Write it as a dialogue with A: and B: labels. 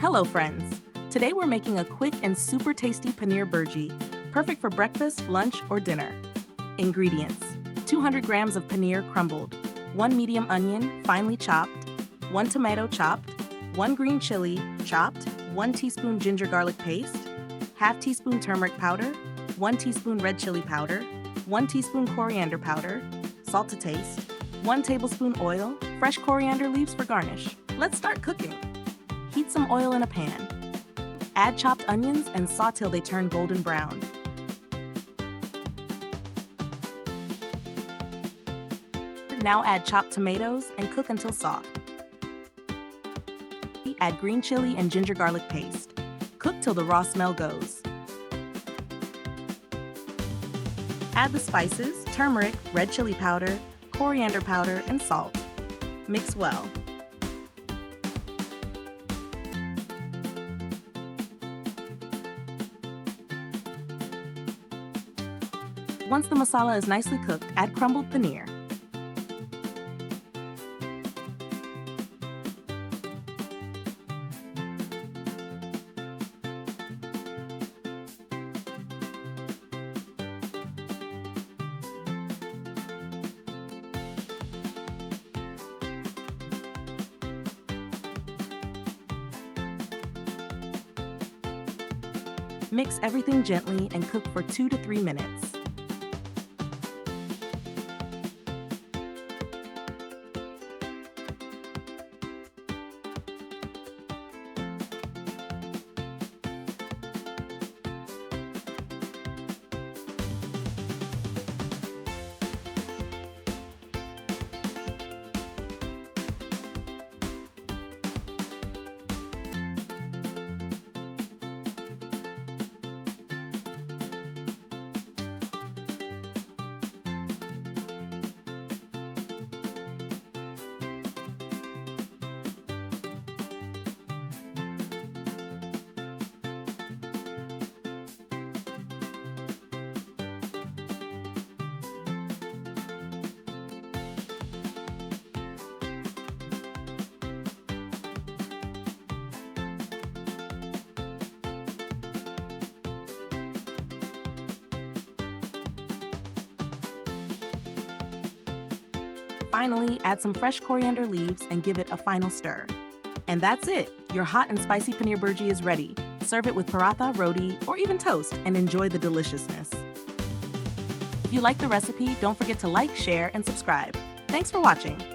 A: Hello friends! Today we're making a quick and super tasty Paneer Bhurji, perfect for breakfast, lunch, or dinner. Ingredients: 200 grams of paneer crumbled, 1 medium onion finely chopped, 1 tomato chopped, 1 green chili chopped, 1 teaspoon ginger garlic paste, half teaspoon turmeric powder, 1 teaspoon red chili powder, 1 teaspoon coriander powder, salt to taste, 1 tablespoon oil, fresh coriander leaves for garnish. Let's start cooking. Heat some oil in a pan. Add chopped onions and saute till they turn golden brown. Now add chopped tomatoes and cook until soft. Add green chili and ginger garlic paste. Cook till the raw smell goes. Add the spices, turmeric, red chili powder, coriander powder, and salt. Mix well. Once the masala is nicely cooked, add crumbled paneer. Mix everything gently and cook for 2 to 3 minutes. Finally, add some fresh coriander leaves and give it a final stir. And that's it! Your hot and spicy Paneer Bhurji is ready. Serve it with paratha, roti, or even toast and enjoy the deliciousness. If you like the recipe, don't forget to like, share, and subscribe. Thanks for watching!